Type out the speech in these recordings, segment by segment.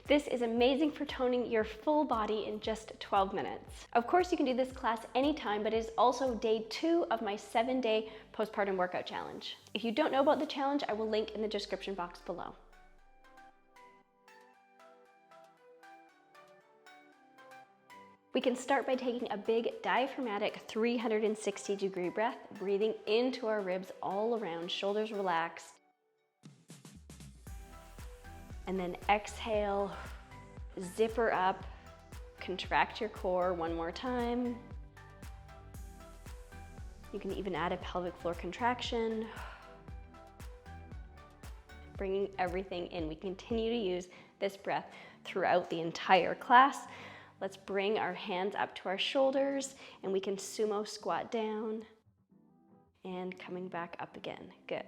This is amazing for toning your full body in just 12 minutes. Of course, you can do this class anytime, but it is also day 2 of my 7-day postpartum workout challenge. If you don't know about the challenge, I will link in the description box below. We can start by taking a big diaphragmatic 360-degree breath, breathing into our ribs all around, shoulders relaxed. And then exhale, zipper up, contract your core one more time. You can even add a pelvic floor contraction. Bringing everything in. We continue to use this breath throughout the entire class. Let's bring our hands up to our shoulders and we can sumo squat down and coming back up again. Good.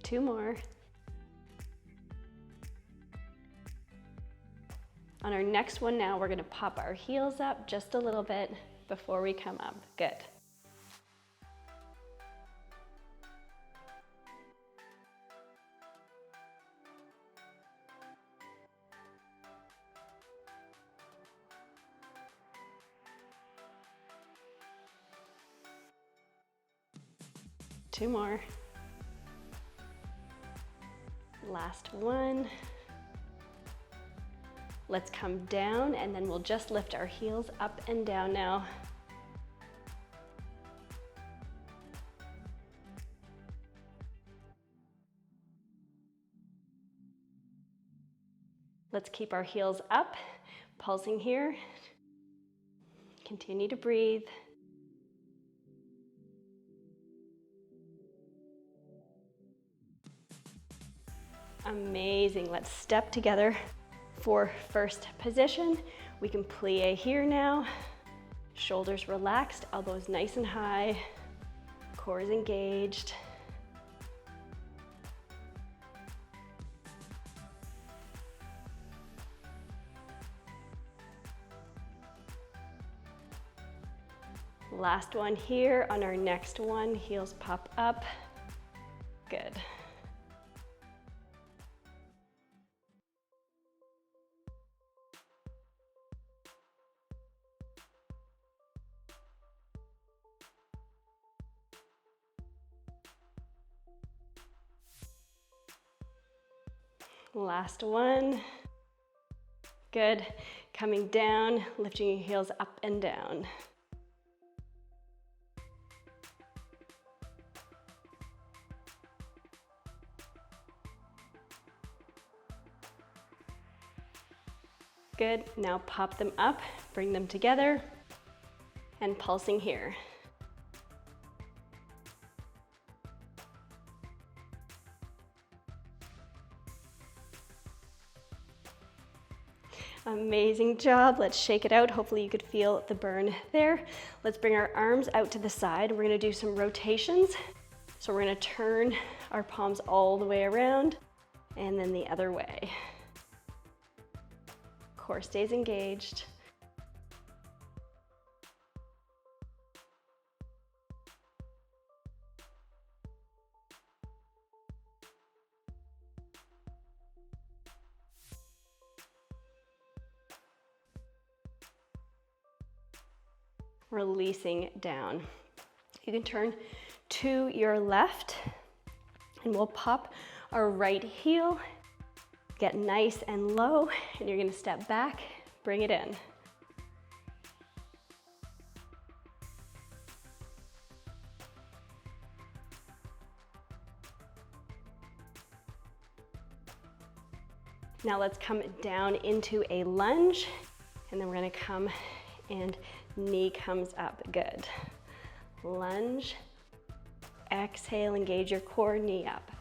Two more. On our next one now, we're gonna pop our heels up just a little bit before we come up. Good. Two more. Last one. Let's come down and then we'll just lift our heels up and down now. Let's keep our heels up, pulsing here. Continue to breathe. Amazing. Let's step together for first position. We can plie here now. Shoulders relaxed, elbows nice and high, core is engaged. Last one here. On our next one, heels pop up. Good. Last one. Good. Coming down, lifting your heels up and down. Good. Now pop them up, bring them together, and pulsing here. Amazing job. Let's shake it out. Hopefully you could feel the burn there. Let's bring our arms out to the side. We're gonna do some rotations. So we're gonna turn our palms all the way around and then the other way. Core stays engaged. Releasing down. You can turn to your left and we'll pop our right heel, get nice and low, and you're gonna step back, bring it in. Now let's come down into a lunge, and then we're gonna come and knee comes up. Good. Lunge, exhale, engage your core, knee up.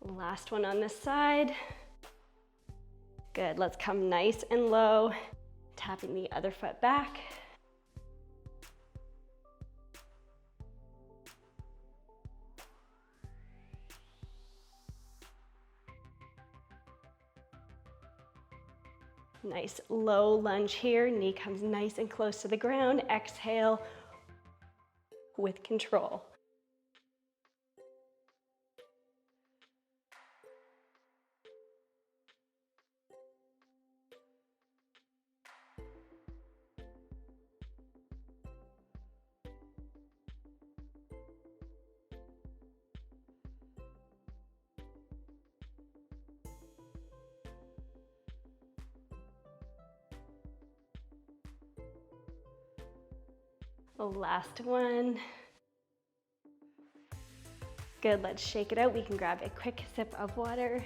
Last one on this side. Good, let's come nice and low. Tapping the other foot back. Nice low lunge here. Knee comes nice and close to the ground. Exhale with control. The last one. Good, let's shake it out. We can grab a quick sip of water.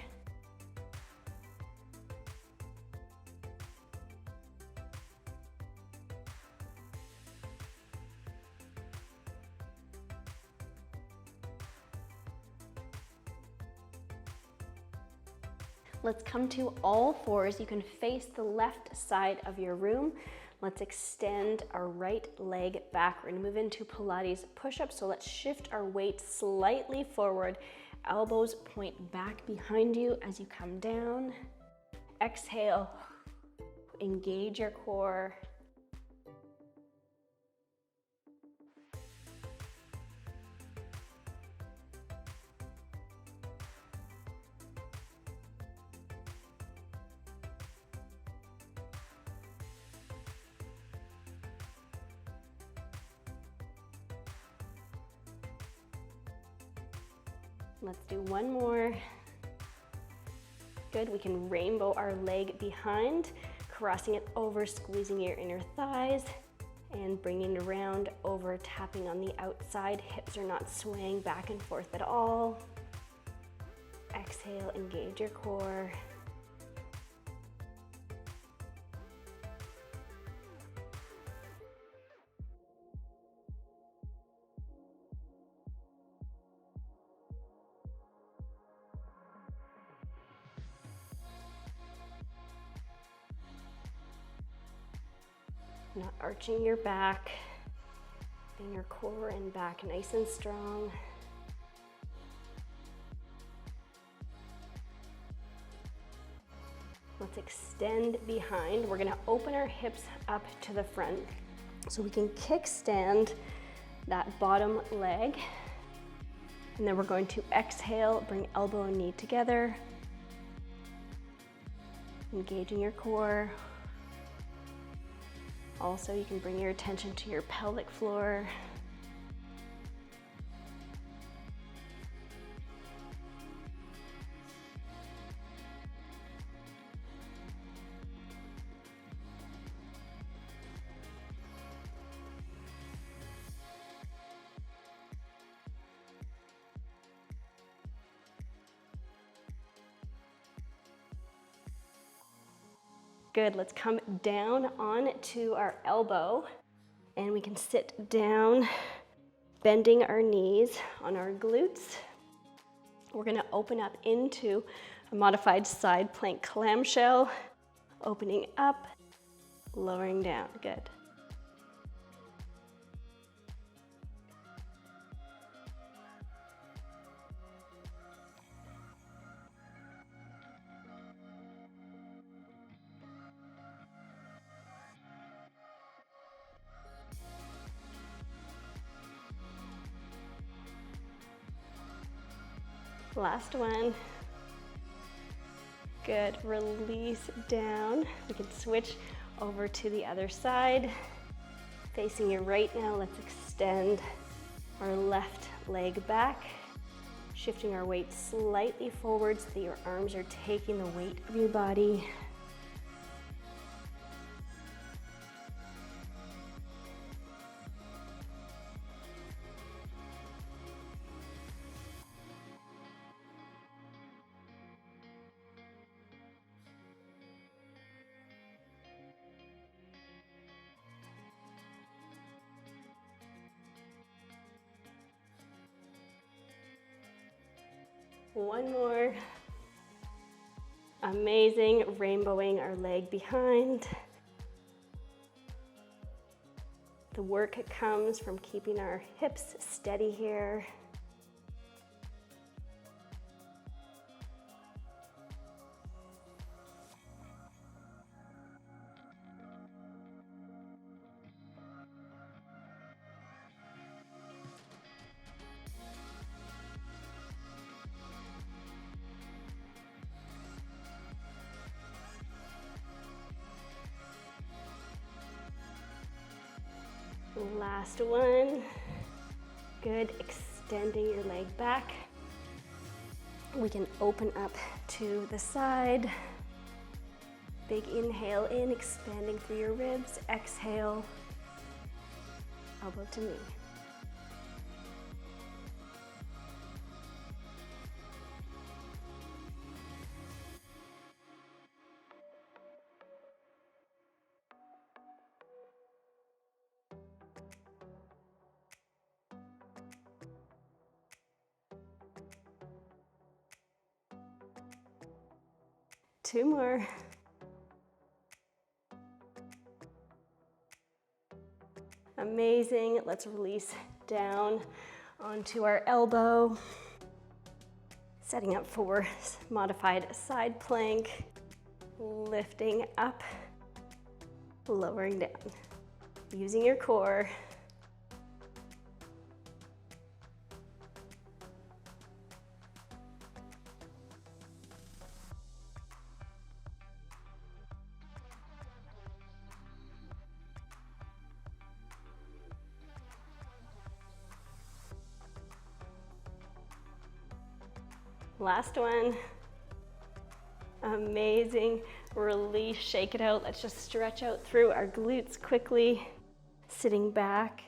Let's come to all fours. You can face the left side of your room. Let's extend our right leg back. We're gonna move into Pilates push-up. So let's shift our weight slightly forward. Elbows point back behind you as you come down. Exhale, engage your core. Let's do one more. Good, we can rainbow our leg behind, crossing it over, squeezing your inner thighs, and bringing it around over, tapping on the outside. Hips are not swaying back and forth at all. Exhale, engage your core. Not arching your back, getting your core and back nice and strong. Let's extend behind. We're gonna open our hips up to the front so we can kickstand that bottom leg. And then we're going to exhale, bring elbow and knee together. Engaging your core. Also, you can bring your attention to your pelvic floor. Good, let's come down onto our elbow and we can sit down, bending our knees on our glutes. We're gonna open up into a modified side plank clamshell, opening up, lowering down, good. Last one. Good, release down. We can switch over to the other side. Facing your right now, let's extend our left leg back. Shifting our weight slightly forward so that your arms are taking the weight of your body. One more. Amazing, rainbowing our leg behind. The work comes from keeping our hips steady here. Last one. Good, extending your leg back. We can open up to the side. Big inhale in, expanding through your ribs. Exhale, elbow to knee. Two more. Amazing. Let's release down onto our elbow. Setting up for modified side plank. Lifting up, lowering down. Using your core. Last one. Amazing. Release, shake it out. Let's just stretch out through our glutes quickly. Sitting back.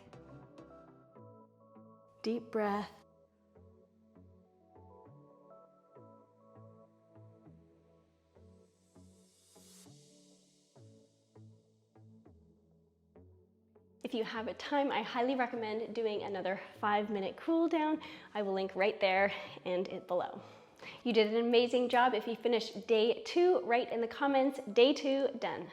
Deep breath. If you have a time, I highly recommend doing another 5-minute cool down. I will link right there and it below. You did an amazing job. If you finished day 2, write in the comments, day 2 done.